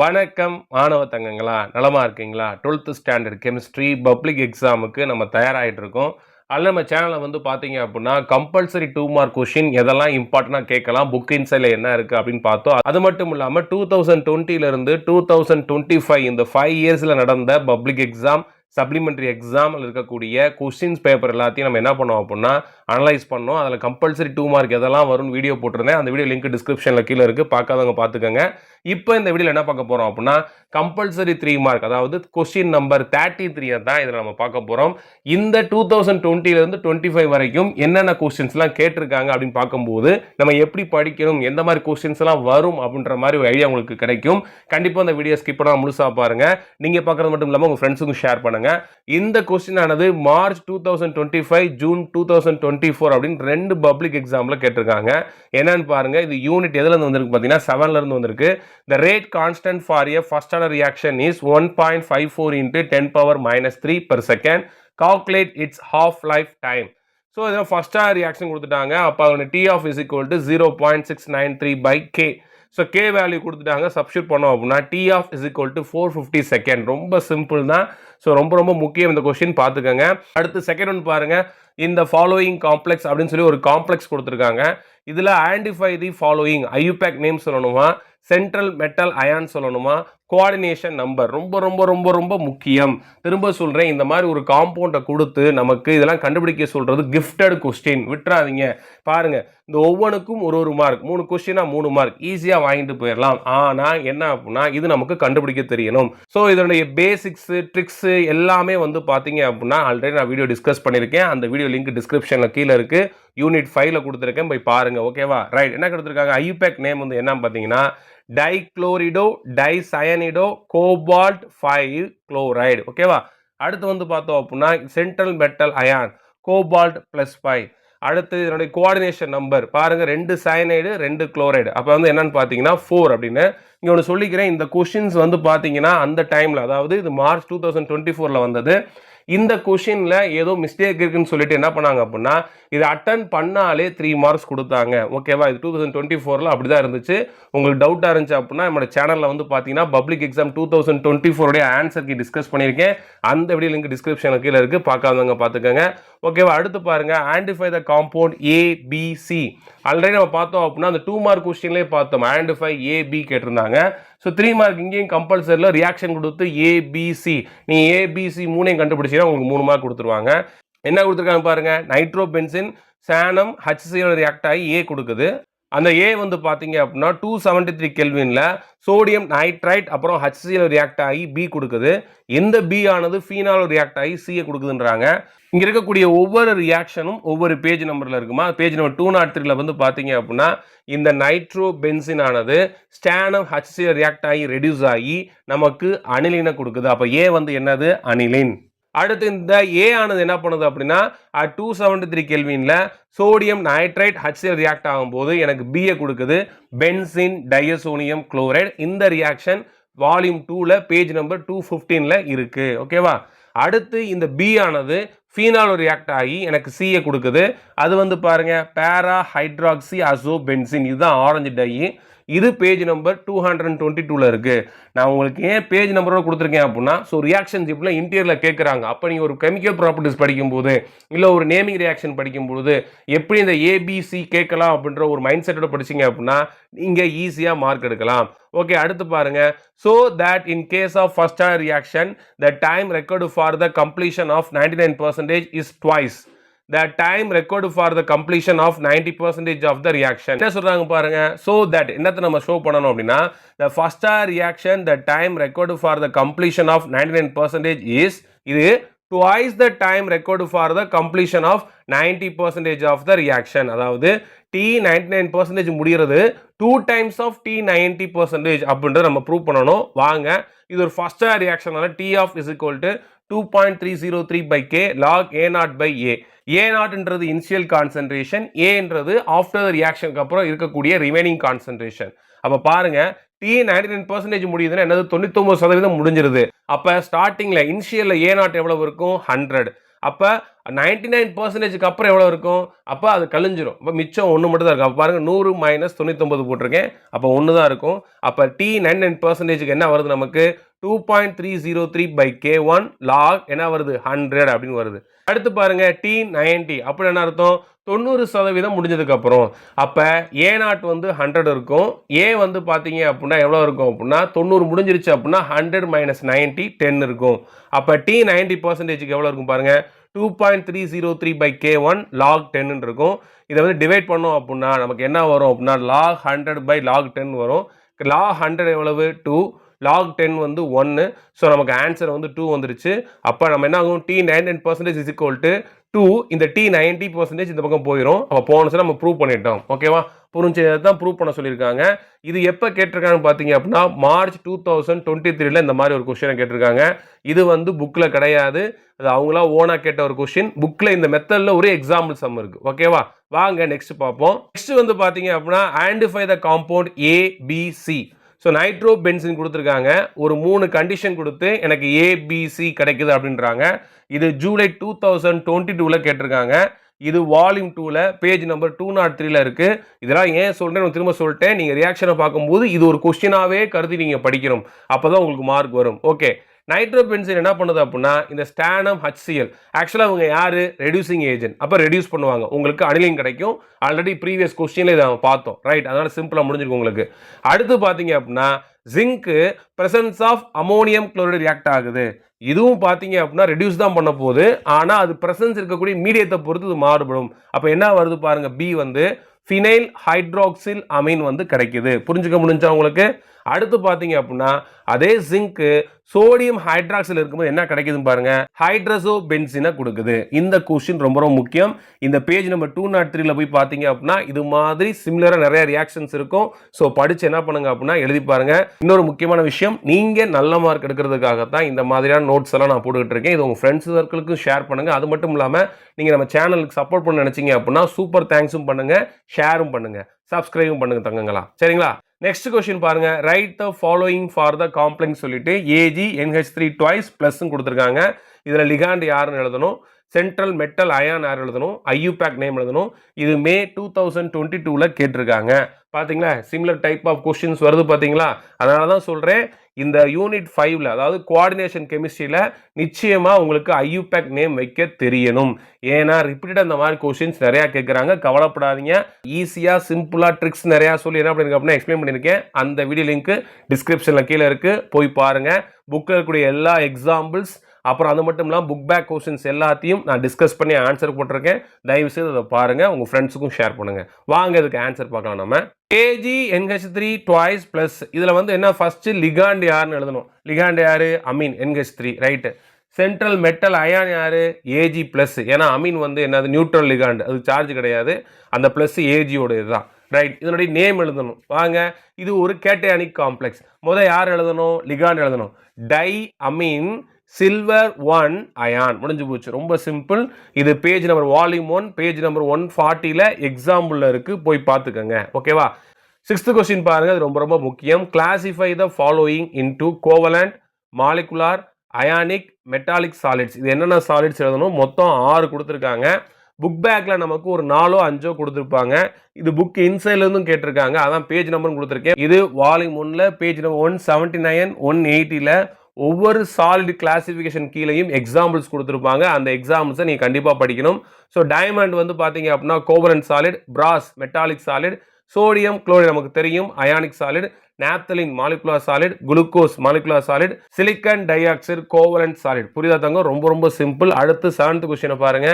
வணக்கம் மாணவ தங்கங்களா, நலமா இருக்கீங்களா? 12th ஸ்டாண்டர்ட் கெமிஸ்ட்ரி பப்ளிக் எக்ஸாமுக்கு நம்ம தயாராகிட்டு இருக்கோம். அதில் நம்ம சேனலில் வந்து பார்த்தீங்க அப்படின்னா கம்பல்சரி 2 மார்க் கொஷின் எதெல்லாம் இம்பார்ட்டண்டாக கேட்கலாம், புக் இன்சைடில் என்ன இருக்குது அப்படின்னு பார்த்தோம். அது மட்டும் இல்லாமல் 2020லேருந்து 2025 இந்த 5 இயர்ஸில் நடந்த பப்ளிக் எக்ஸாம், சப்ளிமெண்ட்ரி எக்ஸாமில் இருக்கக்கூடிய கொஸ்டின்ஸ் பேப்பர் எல்லாத்தையும் நம்ம என்ன பண்ணோம் அப்படின்னா அனலைஸ் பண்ணோம். அதில் கம்பல்சரி 2 மார்க் எதெல்லாம் வரும்னு வீடியோ போட்டிருந்தேன். அந்த வீடியோ லிங்க் டிஸ்கிரிப்ஷனில் கீழே இருக்குது, பார்க்காதவங்க பார்த்துக்கோங்க. இப்போ இந்த வீடியோவில் என்ன பார்க்க போகிறோம் அப்படின்னா கம்பல்சரி 3 மார்க், அதாவது கொஸ்டின் நம்பர் 33 தான் இதில் நம்ம பார்க்க போகிறோம். இந்த 2020லேருந்து 25 வரைக்கும் என்னென்ன கொஸ்டின்ஸ்லாம் கேட்டிருக்காங்க அப்படின்னு பார்க்கும்போது நம்ம எப்படி படிக்கணும், எந்த மாதிரி கொஸ்டின்ஸ் எல்லாம் வரும் அப்படின்ற மாதிரி ஒரு ஐடியா உங்களுக்கு கிடைக்கும். கண்டிப்பாக இந்த வீடியோ ஸ்கிப் பண்ணாமல் முழுசாக பாருங்க. நீங்கள் பார்க்குறது மட்டும் இல்லாமல் உங்கள் ஃப்ரெண்ட்ஸுக்கும் ஷேர் பண்ணுங்க. இந்த கொஸ்டின் ஆனது மார்ச் 2025, ஜூன் 2024 அப்படின்னு 2 பப்ளிக் எக்ஸாமில் கேட்டிருக்காங்க. என்னன்னு பாருங்க. இது யூனிட் எதுல இருந்து வந்திருக்கு பார்த்தீங்கன்னா 7ல இருந்து வந்திருக்கு. The rate constant for a first order reaction is 1.54 into 10 power minus 3 per second. Calculate its half life time. So இதில் ஃபர்ஸ்ட் ஆர்டர் ரியாக்ஷன் கொடுத்துட்டாங்க. அப்போ அதோட t half is equal to 0.693 by k. So k value கொடுத்துட்டாங்க. Substitute பண்ணோம் அப்படின்னா t half is equal to 450 second. ரொம்ப simple தான். So ரொம்ப ரொம்ப முக்கியம் இந்த கொஸ்டின், பார்த்துக்கோங்க. அடுத்து செகண்ட் ஒன் பாருங்க. இந்த ஃபாலோயிங் காம்ப்ளெக்ஸ் அப்படின்னு சொல்லி ஒரு காம்ப்ளெக்ஸ் கொடுத்துருக்காங்க. இதில் identify the following IUPAC name சொல்லணுமா, சென்ட்ரல் மெட்டல் அயான் சொல்லணுமா, கோஆர்டினேஷன் நம்பர் ரொம்ப ரொம்ப ரொம்ப ரொம்ப முக்கியம். திரும்ப சொல்கிறேன், இந்த மாதிரி ஒரு காம்பவுண்டை கொடுத்து நமக்கு இதெல்லாம் கண்டுபிடிக்க சொல்கிறது கிஃப்டட் கொஸ்டின், விட்டுறாதீங்க. பாருங்க, இந்த ஒவ்வொன்றுக்கும் ஒரு மார்க், 3 கொஸ்டினா 3 மார்க், ஈஸியாக வாங்கிட்டு போயிடலாம். ஆனால் என்ன அப்படின்னா இது நமக்கு கண்டுபிடிக்க தெரியணும். ஸோ இதனுடைய பேசிக்ஸு ட்ரிக்ஸு எல்லாமே வந்து பார்த்தீங்க அப்படின்னா ஆல்ரெடி நான் வீடியோ டிஸ்கஸ் பண்ணியிருக்கேன். அந்த வீடியோ லிங்க் டிஸ்கிரிப்ஷனில் கீழே இருக்குது. யூனிட் 5ல கொடுத்துருக்கேன், போய் பாருங்க. ஓகேவா? ரைட். என்ன கொடுத்துருக்காங்க? ஐயூபேக் நேம் வந்து என்ன பார்த்தீங்கன்னா டைக்ளோரிடோ டைசயனிடோ கோபால்ட் 5 குளோரைடு. ஓகேவா? அடுத்து வந்து பார்த்தோம் அப்படின்னா சென்ட்ரல் மெட்டல் அயான் கோபால்ட் +5. அடுத்து இதனுடைய கோஆர்டினேஷன் நம்பர் பாருங்க, 2 சயனைடு 2 குளோரைடு. அப்போ வந்து என்னன்னு பார்த்தீங்கன்னா 4 அப்படின்னு இங்கே ஒன்று சொல்லிக்கிறேன். இந்த கொஷின்ஸ் வந்து பார்த்தீங்கன்னா அந்த டைமில், அதாவது இது மார்ச் 2024ல் வந்தது. இந்த கொஷினில் ஏதோ மிஸ்டேக் இருக்குன்னு சொல்லிட்டு என்ன பண்ணாங்க அப்படின்னா இதை அட்டன் பண்ணாலே 3 மார்க்ஸ் கொடுத்தாங்க. ஓகேவா? இது 2024ல் அப்படி தான் இருந்துச்சு. உங்களுக்கு டவுட்டாக இருந்துச்சு அப்படின்னா நம்மளோட சேனலில் வந்து பார்த்தீங்கன்னா பப்ளிக் எக்ஸாம் 2024 ஆன்சருக்கு டிஸ்கஸ் பண்ணியிருக்கேன். அந்த வீடியோ லிங்க் டிஸ்கிரிப்ஷனில் கீழே இருக்குது, பார்க்காதவங்க பார்த்துக்கோங்க. ஓகேவா? அடுத்து பாருங்க, identify the compound ABC. Already நம்ம பார்த்தோம் அப்படின்னா அந்த 2 மார்க் கொஸ்டின்லேயே பார்த்தோம், ஐடென்டிஃபை AB கேட்டிருந்தாங்க. ஸோ 3 மார்க் இங்கேயும் கம்பல்சரியில் ரியாக்ஷன் கொடுத்து ABC, நீங்கள் ABC 3 கண்டுபிடிச்சீங்கன்னா உங்களுக்கு 3 மார்க் கொடுத்துருவாங்க. என்ன கொடுத்துருக்காங்க பாருங்க, நைட்ரோபென்சின் சானம் HCl ரியாக்ட் ஆகி A கொடுக்குது. அந்த A வந்து பார்த்தீங்க அப்படின்னா 273 கெல்வின்ல சோடியம் நைட்ரைட் அப்புறம் HCl ரியாக்ட் ஆகி B கொடுக்குது. இந்த B ஆனது ஃபீனால் ரியாக்ட் ஆகி C கொடுக்குதுன்றாங்க. இங்கே இருக்கக்கூடிய ஒவ்வொரு ரியாக்ஷனும் ஒவ்வொரு பேஜ் நம்பரில் இருக்குமா. பேஜ் நம்பர் 203ல் வந்து பார்த்தீங்க அப்படின்னா இந்த நைட்ரோபென்சின் ஆனது ஸ்டானம் HCl ரியாக்ட் ஆகி ரெடியூஸ் ஆகி நமக்கு அனிலினை கொடுக்குது. அப்போ A வந்து என்னது? அனிலின். அடுத்து இந்த A ஆனது என்ன பண்ணுது அப்படின்னா 273 கெல்வின்ல சோடியம் நைட்ரைட் HCl ரியாக்ட் ஆகும்போது எனக்கு B கொடுக்குது, பென்சின் டையசோனியம் குளோரைடு. இந்த ரியாக்ஷன் வால்யூம் 2ல பேஜ் நம்பர் 215ல இருக்கு. ஓகேவா? அடுத்து இந்த B ஆனது ஃபீனால் ரியாக்ட் ஆகி எனக்கு C கொடுக்குது. அது வந்து பாருங்க பேரா ஹைட்ராக்சி அசோ பென்சின். இதுதான் ஆரஞ்சு டை. இது பேஜ் நம்பர் 222ல இருக்கு. நான் உங்களுக்கு ஏன் பேஜ் நம்பரோட கொடுத்துருக்கேன் அப்படின்னா, ஸோ ரியாக்ஷன் ஜிப்பில் இன்டீரியரில் கேட்குறாங்க. அப்போ நீங்கள் ஒரு கெமிக்கல் ப்ராப்பர்ட்டிஸ் படிக்கும்போது இல்லை ஒரு நேமிங் ரியாக்ஷன் படிக்கும்போது எப்படி இந்த ABC கேட்கலாம் அப்படின்ற ஒரு மைண்ட் செட்டோட படிச்சிங்க அப்படின்னா நீங்கள் ஈஸியாக மார்க் எடுக்கலாம். ஓகே, அடுத்து பாருங்க. So that in case of first order reaction the time record for the completion of 99% is twice the time required for the completion of 90% of the reaction. என்ன சொல்றாங்க பாருங்க. so that என்னத்தை நம்ம show பண்ணணும் அப்படின்னா the first reaction the time required for the completion of 99% is இது twice the time required for the completion of 90% of the reaction. அதாவது T 99% முடிகிறது 2 times of T 90% அப்படின்றத நம்ம ப்ரூவ் பண்ணணும். வாங்க, இது ஒரு first ரியாக்ஷனால T of is equal to 2.303 by K log A0 by A. A0ன்றது இனிஷியல் கான்சன்ட்ரேஷன், Aன்றது ஆஃப்டர் ரியாக்ஷனுக்கு அப்புறம் இருக்கக்கூடிய ரிமைனிங் கான்சன்ட்ரேஷன். அப்போ பாருங்க, T 99% முடியுதுன்னா என்னது 99% முடிஞ்சிருது. அப்போ ஸ்டார்டிங்கில் இனிஷியலில் A0 எவ்வளவு இருக்கும்? 100. அப்போ 99%க்கு அப்புறம் எவ்வளோ இருக்கும்? அப்போ அது கழிஞ்சிரும். அப்போ மிச்சம் 1 மட்டும் தான் இருக்கும். அப்போ பாருங்கள் 100 மைனஸ் 99 போட்டிருக்கேன். அப்போ 1 தான் இருக்கும். அப்போ t 99%க்கு என்ன வருது நமக்கு? 2.303 by k1 log என்ன வருது? 100 அப்படின்னு வருது. அடுத்து பாருங்க t90 அப்படி என்ன அர்த்தம்? 90% முடிஞ்சதுக்கு அப்புறம் அப்போ a0 வந்து 100 இருக்கும். a வந்து பார்த்தீங்க அப்படின்னா எவ்வளோ இருக்கும் அப்படின்னா 90 முடிஞ்சிருச்சு அப்படின்னா 100 மைனஸ் 90 10 இருக்கும். அப்போ t 90%க்கு எவ்வளோ இருக்கும் பாருங்க? 2.303 by k1 log 10 இருக்கும். இதை வந்து டிவைட் பண்ணோம் அப்படின்னா நமக்கு என்ன வரும் அப்படின்னா log 100 by log 10 வரும். log 100 எவ்வளவு? 2, log 10 வந்து 1. ஸோ நமக்கு ஆன்சர் வந்து 2 வந்துருச்சு. அப்போ நம்ம என்ன ஆகும்? t 99% is equal to 2, இந்த t 90% இந்த பக்கம் போயிடும். அப்போ போனச்சு நம்ம ப்ரூவ் பண்ணிட்டோம். ஓகேவா? புரிஞ்சதான் ப்ரூவ் பண்ண சொல்லியிருக்காங்க. இது எப்போ கேட்டிருக்காங்கன்னு பார்த்தீங்க அப்படின்னா மார்ச் 2023 இந்த மாதிரி ஒரு கொஸ்டினை கேட்டிருக்காங்க. இது வந்து புக்கில் கிடையாது, அது அவங்களா ஓனா கேட்ட ஒரு கொஸ்டின். புக்கில் இந்த மெத்தடில் ஒரு எக்ஸாம்பிள் சம் இருக்கு. ஓகேவா? வாங்க நெக்ஸ்ட் பார்ப்போம். நெக்ஸ்ட் வந்து பார்த்தீங்க அப்படின்னா identify the compound ABC. So nitro benzene கொடுத்துருக்காங்க. ஒரு 3 கண்டிஷன் கொடுத்து எனக்கு ABC கிடைக்குது அப்படின்றாங்க. இது ஜூலை 2022 கேட்டிருக்காங்க. இது வால்யூம் 2ல பேஜ் நம்பர் 203 இருக்கு. இதெல்லாம் ஏன் சொல்றேன் திரும்ப சொல்லிட்டேன். நீங்க ரியாக்ஷனை பார்க்கும்போது இது ஒரு கொஸ்டினாவே கருதி நீங்க படிக்கணும். அப்பதான் உங்களுக்கு மார்க் வரும். ஓகே, நைட்ரோபென்சின் என்ன பண்ணுது அப்படின்னா இந்த ஸ்டானம் HCl ஆக்சுவலாக அவங்க யாரு? Reducing agent. அப்போ ரெடியூஸ் பண்ணுவாங்க, உங்களுக்கு அனிலின் கிடைக்கும். ஆல்ரெடி ப்ரீவியஸ் கொஸ்டின்ல இதை பார்த்தோம். ரைட், அதனால சிம்பிளாக முடிஞ்சிருக்கும் உங்களுக்கு. அடுத்து பார்த்தீங்க அப்படின்னா ஜிங்க்கு presence of ammonium chloride react ஆகுது. இதுவும் பார்த்தீங்க அப்படின்னா ரெடியூஸ் தான் பண்ண போகுது. ஆனால் அது பிரசன்ஸ் இருக்கக்கூடிய மீடியத்தை பொறுத்து இது மாறுபடும். அப்போ என்ன வருது பாருங்க, பி வந்து ஃபினைல் ஹைட்ராக்சில் அமீன் வந்து கிடைக்குது. புரிஞ்சுக்க முடிஞ்சா உங்களுக்கு? அடுத்து பார்த்தீங்க அப்படின்னா அதே ஜிங்க்கு சோடியம் ஹைட்ராக்சைல் இருக்கும்போது என்ன கிடைக்குதுன்னு பாருங்க, ஹைட்ரஸோ பென்சினை கொடுக்குது. இந்த கொஸ்டின் ரொம்ப ரொம்ப முக்கியம். இந்த பேஜ் நம்பர் 203 போய் பார்த்தீங்க அப்படின்னா இது மாதிரி சிமிலரா நிறைய ரியாக்ஷன்ஸ் இருக்கும். ஸோ படிச்சு என்ன பண்ணுங்க அப்படின்னா எழுதி பாருங்க. இன்னொரு முக்கியமான விஷயம், நீங்க நல்ல மார்க் எடுக்கிறதுக்காக தான் இந்த மாதிரியான நோட்ஸ் எல்லாம் நான் போட்டுக்கிட்டு இருக்கேன். இது உங்க ஃப்ரெண்ட்ஸ் சர்க்கிளுக்கும் ஷேர் பண்ணுங்க. அது மட்டும் இல்லாமல் நீங்க நம்ம சேனலுக்கு சப்போர்ட் பண்ண நினைச்சீங்க அப்படின்னா சூப்பர் தேங்க்ஸும் பண்ணுங்க, ஷேரும் பண்ணுங்க, சப்ஸ்கிரைபும் பண்ணுங்க தங்கங்களா. சரிங்களா? நெக்ஸ்ட் கொஸ்டின் பாருங்க, right the following for the complex சொல்லிட்டு AgNH3 ட்வைஸ் பிளஸ் கொடுத்துருக்காங்க. இதுல லிகாண்ட் யாருன்னு எழுதணும், சென்ட்ரல் மெட்டல் அயான் யார் எழுதணும், IUPAC நேம் எழுதணும். இது மே 2022 கேட்டிருக்காங்க. பாத்தீங்களா? சிமிலர் டைப் ஆஃப் கொஸ்டின்ஸ் வருது பாத்தீங்களா? அதனால தான் சொல்றேன் இந்த யூனிட் 5ல அதாவது கோஆர்டினேஷன் கெமிஸ்ட்ரியில நிச்சயமா உங்களுக்கு IUPAC நேம் வைக்க தெரியணும். ஏன்னா ரிப்பீட்டட் அந்த மாதிரி கொஸ்டின்ஸ் நிறைய கேட்குறாங்க. கவலைப்படாதீங்க, ஈஸியா சிம்பிளா ட்ரிக்ஸ் நிறைய சொல்லி என்ன பண்ணிருக்கேன் அப்படின்னா எக்ஸ்பிளைன் பண்ணியிருக்கேன். அந்த வீடியோ லிங்க் டிஸ்கிரிப்ஷன்ல கீழே இருக்கு, போய் பாருங்க. புக்கில் இருக்கக்கூடிய எல்லா எக்ஸாம்பிள்ஸ் அப்புறம் அது மட்டும் இல்லாமல் புக் பேக் கொஸ்டின்ஸ் எல்லாத்தையும் நான் டிஸ்கஸ் பண்ணி ஆன்சர் போட்டிருக்கேன். தயவு செய்து அதை பாருங்க, உங்க ஃப்ரெண்ட்ஸுக்கும் ஷேர் பண்ணுங்க. வாங்க இதுக்கு ஆன்சர் பார்க்கலாம். நம்ம AgNH3 ட்வைஸ் பிளஸ் இதுல வந்து என்ன ஃபர்ஸ்ட் லிகாண்ட் யாருன்னு எழுதணும். லிகாண்ட் யாரு? Amine NH3. Right. Central metal ion யாரு? Ag plus. ஏன்னா அமீன் வந்து என்னது நியூட்ரல் லிகாண்ட், அது சார்ஜ் கிடையாது. அந்த பிளஸ் Agயோட இதுதான். ரைட், இதனுடைய நேம் எழுதணும். வாங்க, இது ஒரு கேட்டயானிக் காம்ப்ளெக்ஸ். முதல் யார் எழுதணும்? லிகாண்ட் எழுதணும். Diamine silver 1 ion. முடிஞ்சு போச்சு, ரொம்ப சிம்பிள். இது page number volume 1 page number 140ல எக்ஸாம்பிள்ல இருக்கு, போய் பார்த்துக்கங்க. ஓகேவா? 6th கொஸ்டின் பாருங்க, இது ரொம்ப ரொம்ப முக்கியம். Classify the following into covalent, molecular, ionic, metallic solids. இது என்னென்ன சாலிட்ஸ் எழுதணும்? மொத்தம் 6 கொடுத்துருக்காங்க. புக் பேக்ல நமக்கு ஒரு 4 5 கொடுத்துருப்பாங்க. இது புக் இன்சைட்ல இருந்தும் கேட்டிருக்காங்க, அதான் பேஜ் நம்பர் கொடுத்துருக்கேன். இது வால்யூம் 1ல பேஜ் நம்பர் 179 180ல ஒவ்வொரு சாலிட் கிளாசிஃபிகேஷன் கீழேயும் எக்ஸாம்பிள்ஸ் கொடுத்துருப்பாங்க. அந்த எக்ஸாம்பிள்ஸை நீங்க கண்டிப்பா படிக்கணும். ஸோ டைமண்ட் வந்து பாத்தீங்க அப்படின்னா கோவலன்ட் சாலிட், பிராஸ் மெட்டாலிக் சாலிட், சோடியம் குளோரைடு நமக்கு தெரியும் ionic solid, naphthalene molecular solid, glucose molecular solid, silicon di oxide covalent solid. புரியுதா தங்க? ரொம்ப ரொம்ப சிம்பிள். அடுத்து 7th கொஸ்டினை பாருங்க.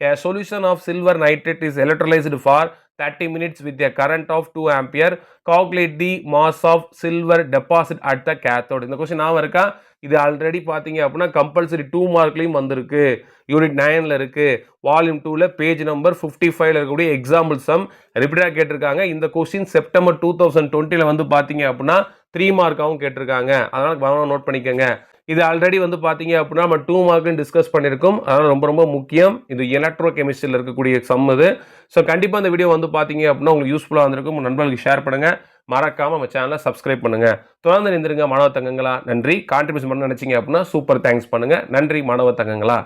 A solution of silver nitrate is electrolyzed for 30 minutes with a current of 2 ampere. Calculate the mass of silver deposit at the cathode. இந்த question ஞாபகம் இருக்கா? இது ஆல்ரெடி பார்த்தீங்க அப்படின்னா கம்பல்சரி 2 மார்க்லையும் வந்திருக்கு. யூனிட் 9ல இருக்கு, வால்யூம் 2ல பேஜ் நம்பர் 55ல இருக்கக்கூடிய எக்ஸாம்பிள் சம் ரிப்பீட்டாக கேட்டிருக்காங்க. இந்த கொஸ்டின் செப்டம்பர் 2020ல வந்து பார்த்தீங்க அப்படின்னா 3 மார்க்காகவும் கேட்டிருக்காங்க. அதனால கவனம் நோட் பண்ணிக்கோங்க. இது ஆல்ரெடி வந்து பார்த்தீங்க அப்படின்னா நம்ம 2 மார்க்லையும் டிஸ்கஸ் பண்ணியிருக்கோம். அதனால் ரொம்ப ரொம்ப முக்கியம். இது எலக்ட்ரோ கெமிஸ்ட்ரியில் இருக்கக்கூடிய சம் இது. ஸோ கண்டிப்பாக இந்த வீடியோ வந்து பார்த்தீங்க அப்படின்னா உங்களுக்கு யூஸ்ஃபுல்லாக வந்திருக்கும். உங்கள் நண்பர்களுக்கு ஷேர் பண்ணுங்கள். மறக்காமல் நம்ம சேனலை சப்ஸ்கிரைப் பண்ணுங்கள். தொடர்ந்து நின்றுங்க மாணவ தங்கங்களா. நன்றி. கான்ட்ரிபியூஷன் பண்ண நினச்சிங்க அப்படின்னா சூப்பர் தேங்க்ஸ் பண்ணுங்கள். நன்றி மாணவ தங்கங்களா.